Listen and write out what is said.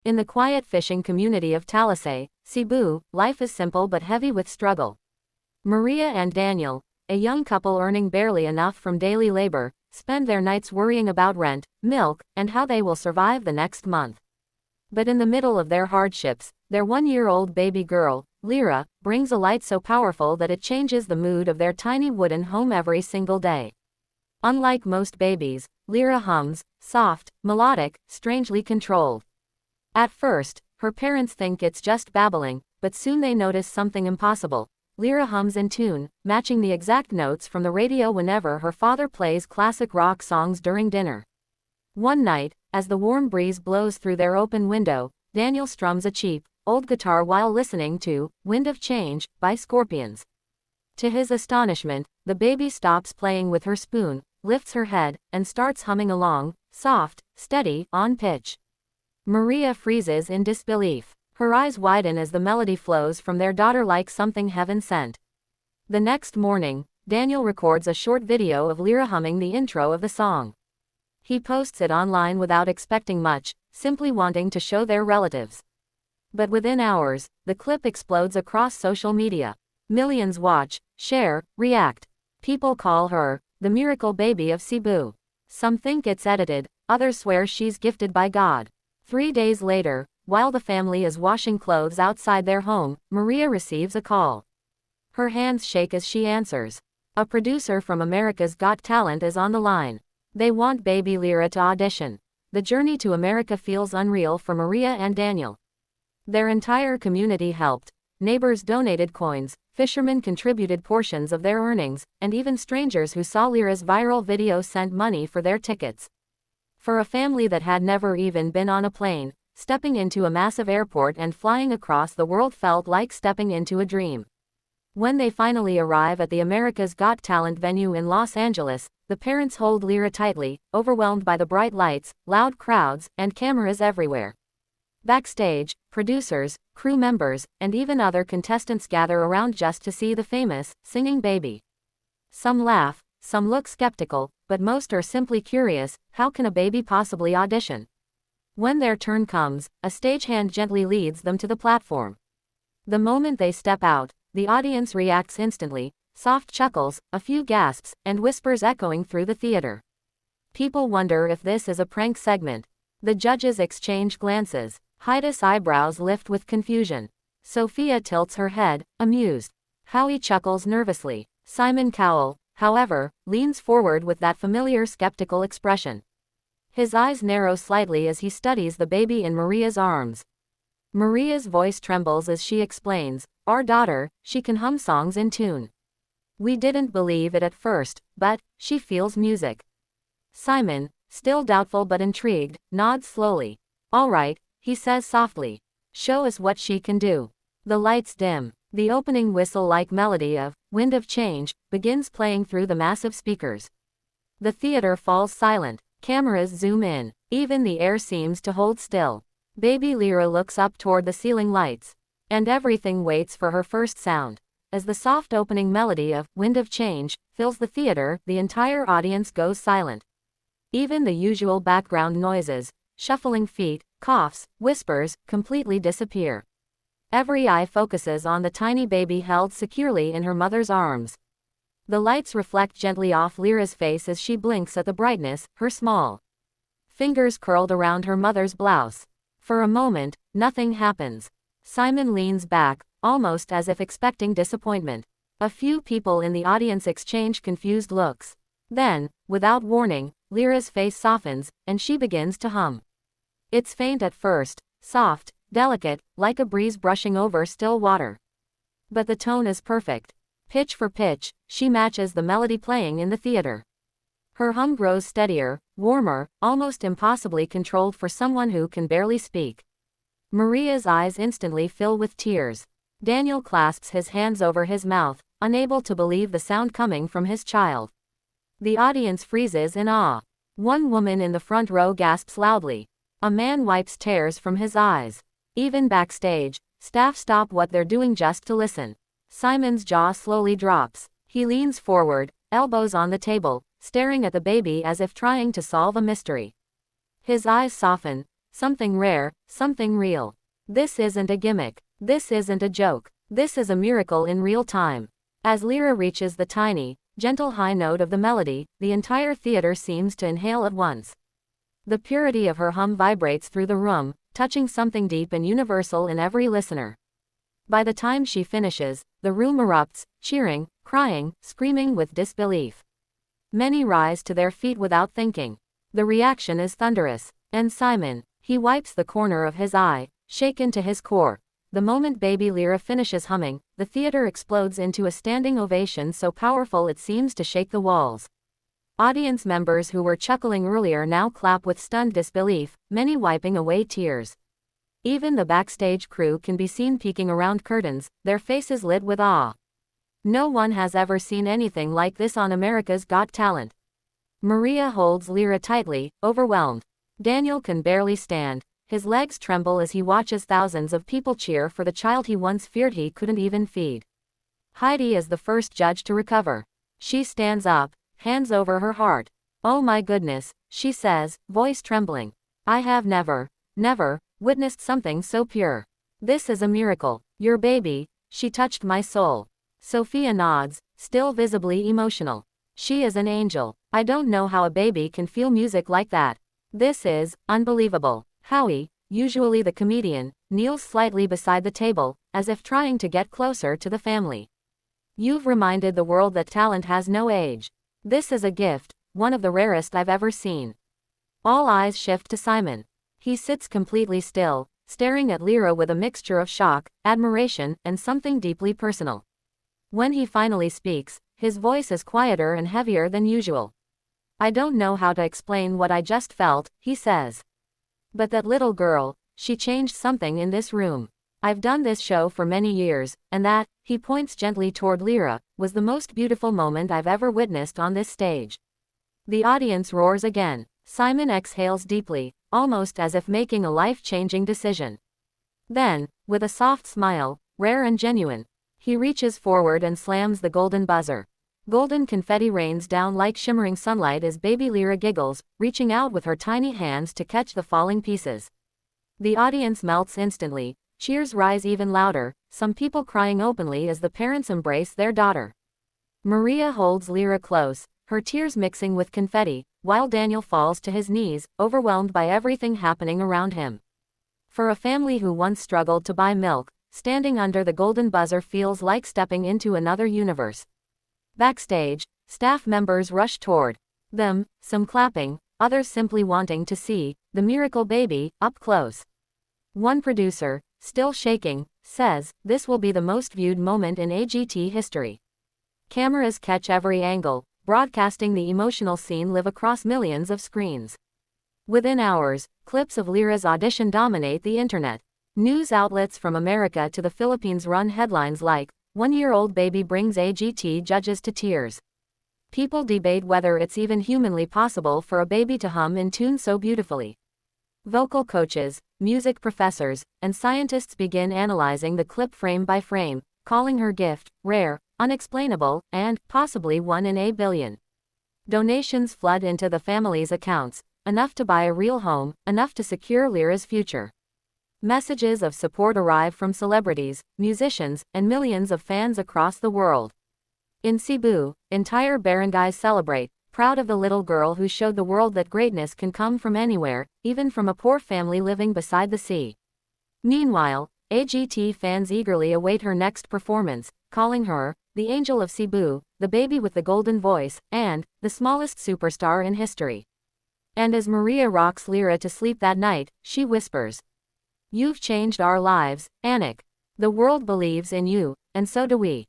In the quiet fishing community of Talisay, Cebu, life is simple but heavy with struggle. Maria and Daniel, a young couple earning barely enough from daily labor, spend their nights worrying about rent, milk, and how they will survive the next month. But in the middle of their hardships, their 1-year-old baby girl, Lyra, brings a light so powerful that it changes the mood of their tiny wooden home every single day. Unlike most babies, Lyra hums, soft, melodic, strangely controlled. At first, her parents think it's just babbling, but soon they notice something impossible. Lyra hums in tune, matching the exact notes from the radio whenever her father plays classic rock songs during dinner. One night, as the warm breeze blows through their open window, Daniel strums a cheap, old guitar while listening to "Wind of Change" by Scorpions. To his astonishment, the baby stops playing with her spoon, lifts her head, and starts humming along, soft, steady, on pitch. Maria freezes in disbelief. Her eyes widen as the melody flows from their daughter like something heaven sent. The next morning, Daniel records a short video of Lyra humming the intro of the song. He posts it online without expecting much, simply wanting to show their relatives. But within hours, the clip explodes across social media. Millions watch, share, react. People call her the miracle baby of Cebu. Some think it's edited, others swear she's gifted by God. 3 days later, while the family is washing clothes outside their home, Maria receives a call. Her hands shake as she answers. A producer from America's Got Talent is on the line. They want baby Lyra to audition. The journey to America feels unreal for Maria and Daniel. Their entire community helped. Neighbors donated coins, fishermen contributed portions of their earnings, and even strangers who saw Lyra's viral video sent money for their tickets. For a family that had never even been on a plane, stepping into a massive airport and flying across the world felt like stepping into a dream. When they finally arrive at the America's Got Talent venue in Los Angeles, the parents hold Lyra tightly, overwhelmed by the bright lights, loud crowds, and cameras everywhere. Backstage, producers, crew members, and even other contestants gather around just to see the famous, singing baby. Some laugh, some look skeptical, but most are simply curious: how can a baby possibly audition? When their turn comes, a stagehand gently leads them to the platform. The moment they step out, the audience reacts instantly, soft chuckles, a few gasps, and whispers echoing through the theater. People wonder if this is a prank segment. The judges exchange glances. Heidi's eyebrows lift with confusion. Sophia tilts her head, amused. Howie chuckles nervously. Simon Cowell, however, leans forward with that familiar skeptical expression. His eyes narrow slightly as he studies the baby in Maria's arms. Maria's voice trembles as she explains, "Our daughter, she can hum songs in tune. We didn't believe it at first, but she feels music." Simon, still doubtful but intrigued, nods slowly. "All right," he says softly. "Show us what she can do." The lights dim. The opening whistle-like melody of "Wind of Change" begins playing through the massive speakers. The theater falls silent. Cameras zoom in. Even the air seems to hold still. Baby Lyra looks up toward the ceiling lights. And everything waits for her first sound. As the soft opening melody of "Wind of Change" fills the theater, the entire audience goes silent. Even the usual background noises, shuffling feet, coughs, whispers, completely disappear. Every eye focuses on the tiny baby held securely in her mother's arms. The lights reflect gently off Lyra's face as she blinks at the brightness, her small fingers curled around her mother's blouse. For a moment, nothing happens. Simon leans back, almost as if expecting disappointment. A few people in the audience exchange confused looks. Then, without warning, Lyra's face softens, and she begins to hum. It's faint at first, soft, delicate, like a breeze brushing over still water. But the tone is perfect. Pitch for pitch, she matches the melody playing in the theater. Her hum grows steadier, warmer, almost impossibly controlled for someone who can barely speak. Maria's eyes instantly fill with tears. Daniel clasps his hands over his mouth, unable to believe the sound coming from his child. The audience freezes in awe. One woman in the front row gasps loudly. A man wipes tears from his eyes. Even backstage, staff stop what they're doing just to listen. Simon's jaw slowly drops. He leans forward, elbows on the table, staring at the baby as if trying to solve a mystery. His eyes soften, something rare, something real. This isn't a gimmick. This isn't a joke. This is a miracle in real time. As Lyra reaches the tiny, gentle high note of the melody, the entire theater seems to inhale at once. The purity of her hum vibrates through the room, touching something deep and universal in every listener. By the time she finishes, the room erupts, cheering, crying, screaming with disbelief. Many rise to their feet without thinking. The reaction is thunderous. And Simon, he wipes the corner of his eye, shaken to his core. The moment baby Lyra finishes humming, the theater explodes into a standing ovation so powerful it seems to shake the walls. Audience members who were chuckling earlier now clap with stunned disbelief, many wiping away tears. Even the backstage crew can be seen peeking around curtains, their faces lit with awe. No one has ever seen anything like this on America's Got Talent. Maria holds Lyra tightly, overwhelmed. Daniel can barely stand. His legs tremble as he watches thousands of people cheer for the child he once feared he couldn't even feed. Heidi is the first judge to recover. She stands up, hands over her heart. "Oh my goodness," she says, voice trembling. "I have never witnessed something so pure. This is a miracle. Your baby, she touched my soul." Sophia nods, still visibly emotional. "She is an angel. I don't know how a baby can feel music like that. This is unbelievable." Howie, usually the comedian, kneels slightly beside the table, as if trying to get closer to the family. "You've reminded the world that talent has no age. This is a gift, one of the rarest I've ever seen." All eyes shift to Simon. He sits completely still, staring at Lyra with a mixture of shock, admiration, and something deeply personal. When he finally speaks, his voice is quieter and heavier than usual. "I don't know how to explain what I just felt," he says. "But that little girl, she changed something in this room. I've done this show for many years, and that," he points gently toward Lyra, "was the most beautiful moment I've ever witnessed on this stage." The audience roars again. Simon exhales deeply, almost as if making a life-changing decision. Then, with a soft smile, rare and genuine, he reaches forward and slams the golden buzzer. Golden confetti rains down like shimmering sunlight as baby Lyra giggles, reaching out with her tiny hands to catch the falling pieces. The audience melts instantly, cheers rise even louder, some people crying openly as the parents embrace their daughter. Maria holds Lyra close, her tears mixing with confetti, while Daniel falls to his knees, overwhelmed by everything happening around him. For a family who once struggled to buy milk, standing under the golden buzzer feels like stepping into another universe. Backstage, staff members rush toward them, some clapping, others simply wanting to see the miracle baby up close. One producer, still shaking, says, "This will be the most viewed moment in AGT history." Cameras catch every angle, broadcasting the emotional scene live across millions of screens. Within hours, clips of Lyra's audition dominate the internet. News outlets from America to the Philippines run headlines like, "1-year-old baby brings AGT judges to tears." People debate whether it's even humanly possible for a baby to hum in tune so beautifully. Vocal coaches, music professors, and scientists begin analyzing the clip frame by frame, calling her gift rare, unexplainable, and possibly one in a billion. Donations flood into the family's accounts, enough to buy a real home, enough to secure Lyra's future. Messages of support arrive from celebrities, musicians, and millions of fans across the world. In Cebu, entire barangays celebrate, proud of the little girl who showed the world that greatness can come from anywhere, even from a poor family living beside the sea. Meanwhile, AGT fans eagerly await her next performance, calling her the Angel of Cebu, the baby with the golden voice, and the smallest superstar in history. And as Maria rocks Lyra to sleep that night, she whispers, "You've changed our lives, Anik. The world believes in you, and so do we."